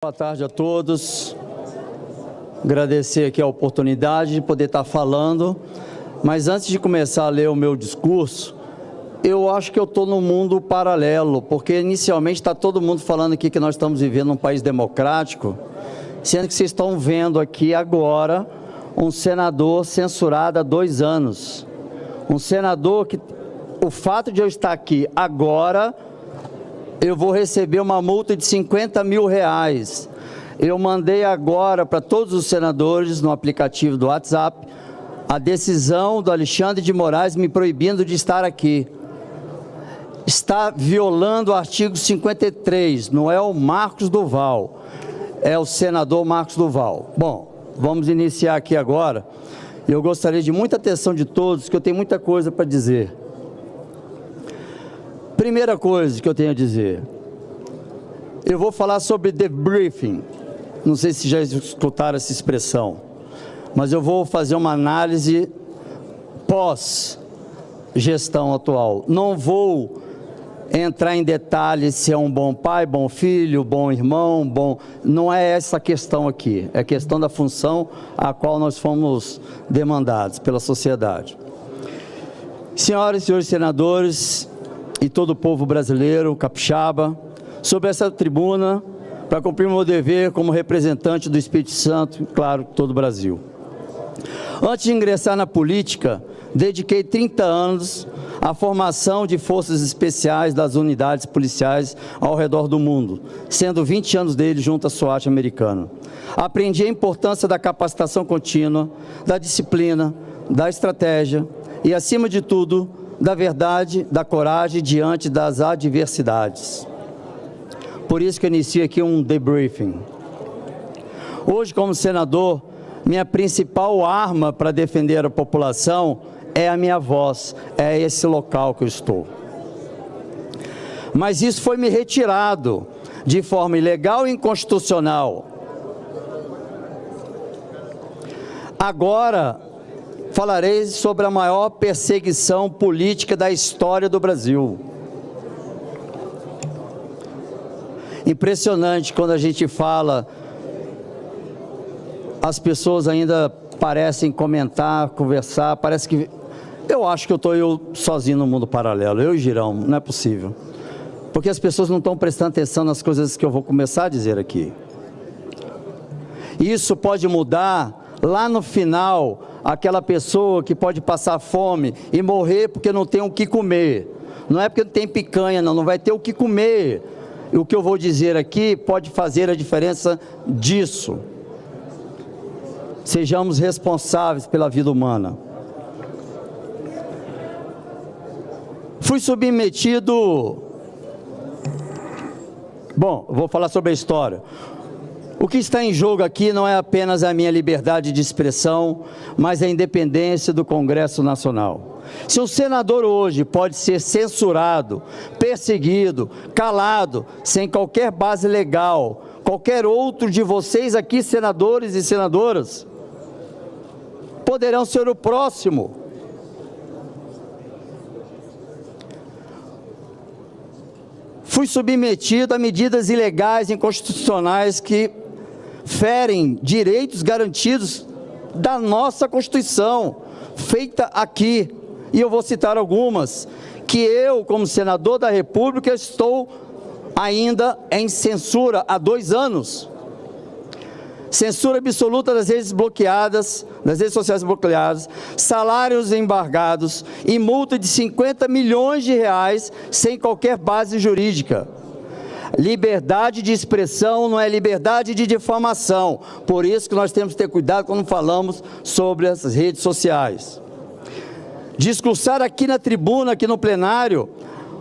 Boa tarde a todos. Agradecer aqui a oportunidade de poder estar falando, mas antes de começar a ler o meu discurso, eu acho que eu estou num mundo paralelo, porque inicialmente está todo mundo falando aqui que nós estamos vivendo num país democrático, sendo que vocês estão vendo aqui agora um senador censurado há 2 anos. Um senador que, o fato de eu estar aqui agora, eu vou receber uma multa de R$50 mil. Eu mandei agora para todos os senadores no aplicativo do WhatsApp a decisão do Alexandre de Moraes me proibindo de estar aqui. Está violando o artigo 53, não é o Marcos Duval, é o senador Marcos Duval. Bom, vamos iniciar aqui agora. Eu gostaria de muita atenção de todos, que eu tenho muita coisa para dizer. Primeira coisa que eu tenho a dizer, eu vou falar sobre debriefing, não sei se já escutaram essa expressão, mas eu vou fazer uma análise pós-gestão atual. Não vou entrar em detalhes se é um bom pai, bom filho, bom irmão, não é essa a questão aqui, é a questão da função a qual nós fomos demandados pela sociedade. Senhoras e senhores senadores, e todo o povo brasileiro, capixaba, sobre essa tribuna, para cumprir meu dever como representante do Espírito Santo, e claro, todo o Brasil. Antes de ingressar na política, dediquei 30 anos à formação de forças especiais das unidades policiais ao redor do mundo, sendo 20 anos deles junto à SWAT americana. Aprendi a importância da capacitação contínua, da disciplina, da estratégia e, acima de tudo, da verdade, da coragem diante das adversidades. Por isso que eu inicio aqui um debriefing. Hoje, como senador, minha principal arma para defender a população é a minha voz, é esse local que eu estou. Mas isso foi me retirado de forma ilegal e inconstitucional. Agora, falarei sobre a maior perseguição política da história do Brasil. Impressionante quando a gente fala, as pessoas ainda parecem comentar, conversar, parece que... Eu acho que eu sozinho no mundo paralelo, eu e Girão, não é possível. Porque as pessoas não estão prestando atenção nas coisas que eu vou começar a dizer aqui. Isso pode mudar lá no final. Aquela pessoa que pode passar fome e morrer porque não tem o que comer. Não é porque não tem picanha, não vai ter o que comer. E o que eu vou dizer aqui pode fazer a diferença disso. Sejamos responsáveis pela vida humana. Fui submetido... Bom, vou falar sobre a história. O que está em jogo aqui não é apenas a minha liberdade de expressão, mas a independência do Congresso Nacional. Se um senador hoje pode ser censurado, perseguido, calado, sem qualquer base legal, qualquer outro de vocês aqui, senadores e senadoras, poderão ser o próximo. Fui submetido a medidas ilegais e inconstitucionais que ferem direitos garantidos da nossa Constituição, feita aqui, e eu vou citar algumas, que eu, como senador da República, estou ainda em censura há 2 anos. Censura absoluta das redes bloqueadas, das redes sociais bloqueadas, salários embargados e multa de R$50 milhões sem qualquer base jurídica. Liberdade de expressão não é liberdade de difamação, por isso que nós temos que ter cuidado quando falamos sobre as redes sociais. Discursar aqui na tribuna, aqui no plenário,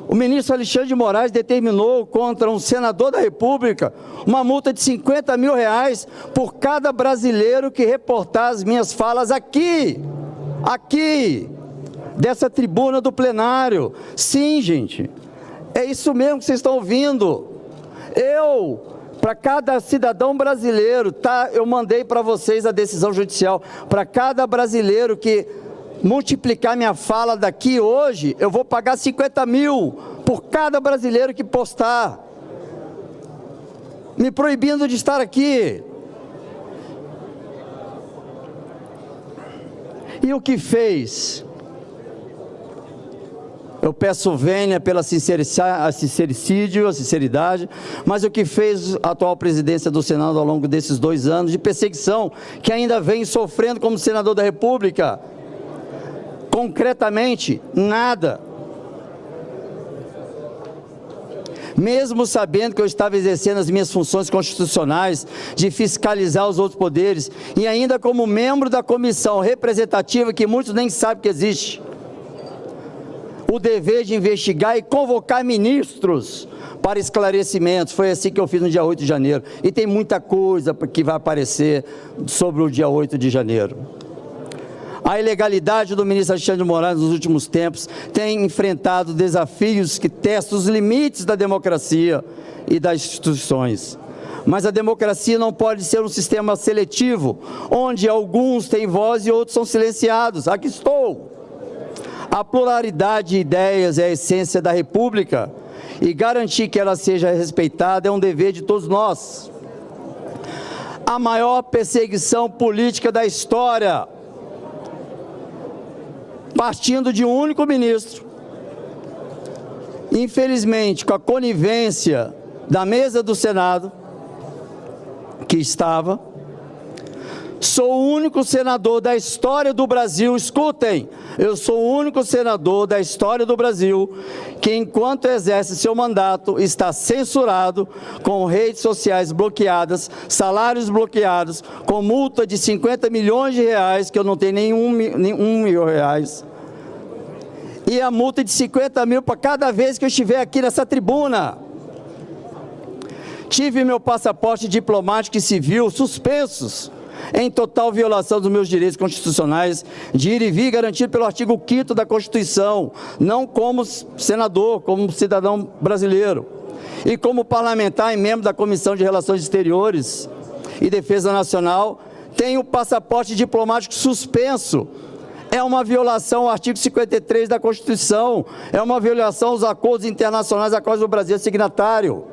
o ministro Alexandre de Moraes determinou contra um senador da República uma multa de R$50 mil por cada brasileiro que reportar as minhas falas aqui, dessa tribuna do plenário. Sim, gente, é isso mesmo que vocês estão ouvindo. Para cada cidadão brasileiro, tá? Eu mandei para vocês a decisão judicial, para cada brasileiro que multiplicar minha fala daqui hoje, eu vou pagar R$50 mil por cada brasileiro que postar. me proibindo de estar aqui. E o que fez? Eu peço vênia pela sinceridade, mas o que fez a atual presidência do Senado ao longo desses 2 anos de perseguição, que ainda vem sofrendo como senador da República? Concretamente, nada. Mesmo sabendo que eu estava exercendo as minhas funções constitucionais de fiscalizar os outros poderes, e ainda como membro da comissão representativa, que muitos nem sabem que existe, o dever de investigar e convocar ministros para esclarecimentos. Foi assim que eu fiz no dia 8 de janeiro. E tem muita coisa que vai aparecer sobre o dia 8 de janeiro. A ilegalidade do ministro Alexandre de Moraes nos últimos tempos tem enfrentado desafios que testam os limites da democracia e das instituições. Mas a democracia não pode ser um sistema seletivo, onde alguns têm voz e outros são silenciados. Aqui estou. A pluralidade de ideias é a essência da República, e garantir que ela seja respeitada é um dever de todos nós. A maior perseguição política da história, partindo de um único ministro, infelizmente com a conivência da mesa do Senado, que estava. Sou o único senador da história do Brasil, escutem, eu sou o único senador da história do Brasil que, enquanto exerce seu mandato, está censurado, com redes sociais bloqueadas, salários bloqueados, com multa de 50 milhões de reais, que eu não tenho nenhum mil reais, e a multa de 50 mil para cada vez que eu estiver aqui nessa tribuna. Tive meu passaporte diplomático e civil suspensos, em total violação dos meus direitos constitucionais de ir e vir, garantido pelo artigo 5º da Constituição, não como senador, como cidadão brasileiro, e como parlamentar e membro da Comissão de Relações Exteriores e Defesa Nacional, tenho o passaporte diplomático suspenso. É uma violação ao artigo 53 da Constituição, é uma violação aos acordos internacionais a quais o Brasil é signatário.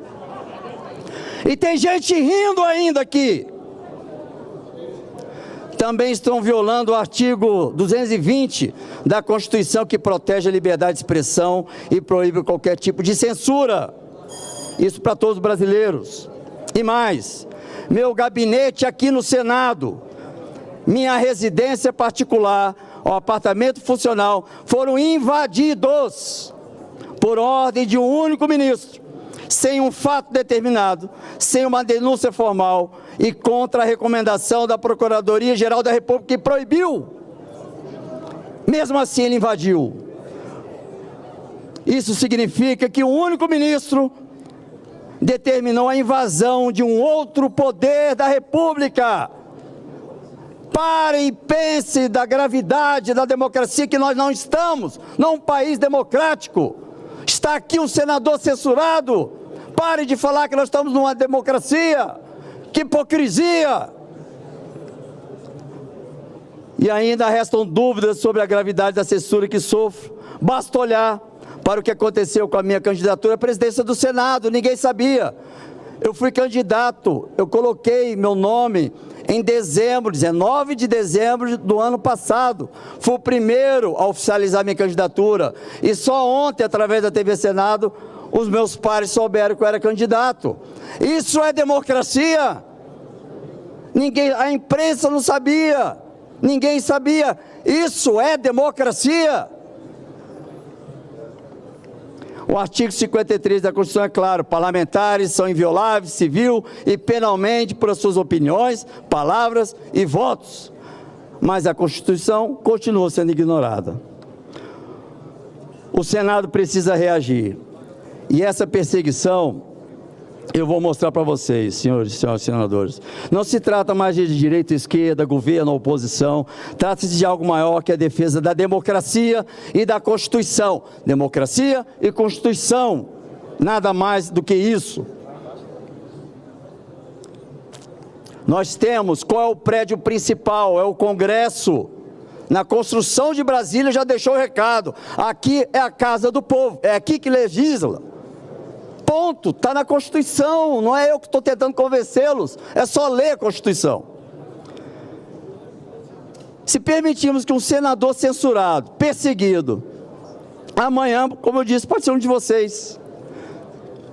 E tem gente rindo ainda aqui. Também estão violando o artigo 220 da Constituição, que protege a liberdade de expressão e proíbe qualquer tipo de censura. Isso para todos os brasileiros. E mais, meu gabinete aqui no Senado, minha residência particular, o apartamento funcional, foram invadidos por ordem de um único ministro, sem um fato determinado, sem uma denúncia formal e contra a recomendação da Procuradoria-Geral da República, que proibiu. Mesmo assim ele invadiu. Isso significa que um único ministro determinou a invasão de um outro poder da República. Parem e pensem da gravidade da democracia, que nós não estamos num país democrático. Está aqui um senador censurado. Pare de falar que nós estamos numa democracia. Que hipocrisia! E ainda restam dúvidas sobre a gravidade da censura que sofro. Basta olhar para o que aconteceu com a minha candidatura à presidência do Senado. Ninguém sabia. Eu fui candidato, eu coloquei meu nome em dezembro, 19 de dezembro do ano passado. Fui o primeiro a oficializar minha candidatura. E só ontem, através da TV Senado, os meus pares souberam que eu era candidato. Isso é democracia? Ninguém, a imprensa não sabia, ninguém sabia. Isso é democracia? O artigo 53 da Constituição é claro: parlamentares são invioláveis civil e penalmente por suas opiniões, palavras e votos. Mas a Constituição continua sendo ignorada. O Senado precisa reagir. E essa perseguição, eu vou mostrar para vocês, senhores e senhoras senadores. Não se trata mais de direita, esquerda, governo, oposição. Trata-se de algo maior, que é a defesa da democracia e da Constituição. Democracia e Constituição. Nada mais do que isso. Nós temos, qual é o prédio principal? É o Congresso. Na construção de Brasília já deixou o recado. Aqui é a casa do povo, é aqui que legisla. Ponto, está na Constituição, não é eu que estou tentando convencê-los, é só ler a Constituição. Se permitirmos que um senador censurado, perseguido, amanhã, como eu disse, pode ser um de vocês,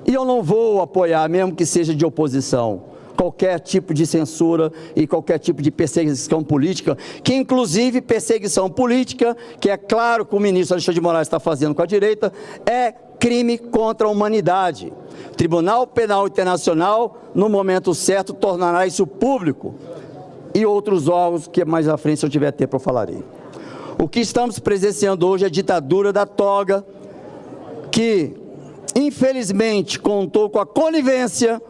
e eu não vou apoiar, mesmo que seja de oposição, qualquer tipo de censura e qualquer tipo de perseguição política, que inclusive perseguição política, que é claro que o ministro Alexandre de Moraes está fazendo com a direita, é crime contra a humanidade. O Tribunal Penal Internacional, no momento certo, tornará isso público, e outros órgãos que mais à frente, se eu tiver tempo, eu falarei. O que estamos presenciando hoje é a ditadura da toga, que, infelizmente, contou com a conivência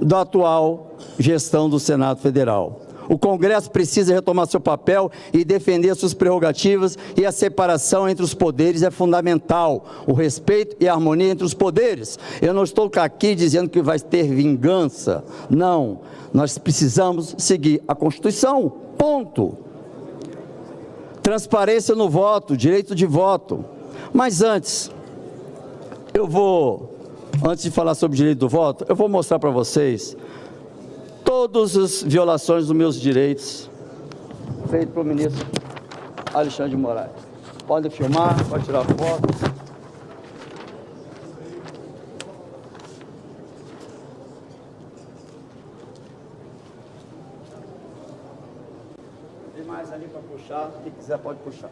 da atual gestão do Senado Federal. O Congresso precisa retomar seu papel e defender suas prerrogativas, e a separação entre os poderes é fundamental, o respeito e a harmonia entre os poderes. Eu não estou aqui dizendo que vai ter vingança, não. Nós precisamos seguir a Constituição, ponto. Transparência no voto, direito de voto. Mas antes de falar sobre o direito do voto, eu vou mostrar para vocês todas as violações dos meus direitos feitas pelo ministro Alexandre de Moraes. Pode filmar, pode tirar foto. Tem mais ali para puxar, quem quiser pode puxar.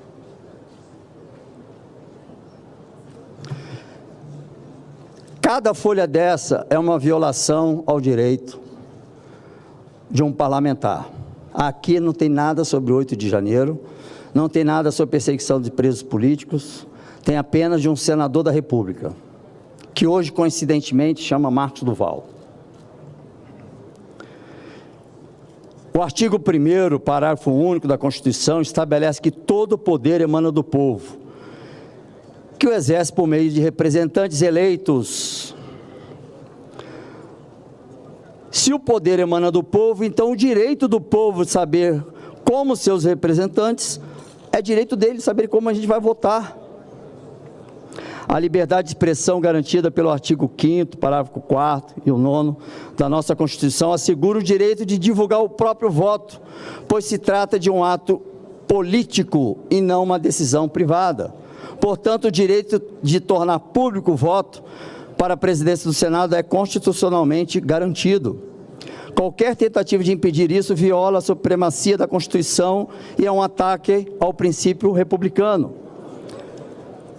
Cada folha dessa é uma violação ao direito de um parlamentar. Aqui não tem nada sobre o 8 de janeiro, não tem nada sobre perseguição de presos políticos, tem apenas de um senador da República, que hoje, coincidentemente, chama Marcos Duval. O artigo 1º, parágrafo único da Constituição, estabelece que todo poder emana do povo, que o exerce por meio de representantes eleitos. Se o poder emana do povo, então o direito do povo de saber como seus representantes, é direito dele saber como a gente vai votar. A liberdade de expressão garantida pelo artigo 5º, parágrafo 4º e o 9º da nossa Constituição assegura o direito de divulgar o próprio voto, pois se trata de um ato político e não uma decisão privada. Portanto, o direito de tornar público o voto para a presidência do Senado é constitucionalmente garantido. Qualquer tentativa de impedir isso viola a supremacia da Constituição e é um ataque ao princípio republicano.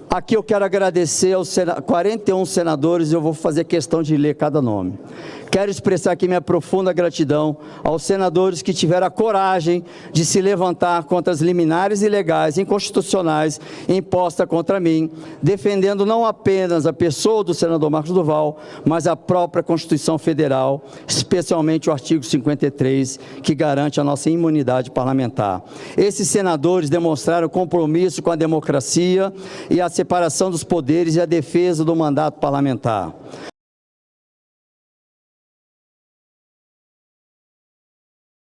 Aqui eu quero agradecer aos 41 senadores, eu vou fazer questão de ler cada nome. Quero expressar aqui minha profunda gratidão aos senadores que tiveram a coragem de se levantar contra as liminares ilegais e inconstitucionais impostas contra mim, defendendo não apenas a pessoa do senador Marcos Duval, mas a própria Constituição Federal, especialmente o artigo 53, que garante a nossa imunidade parlamentar. Esses senadores demonstraram compromisso com a democracia e a separação dos poderes e a defesa do mandato parlamentar.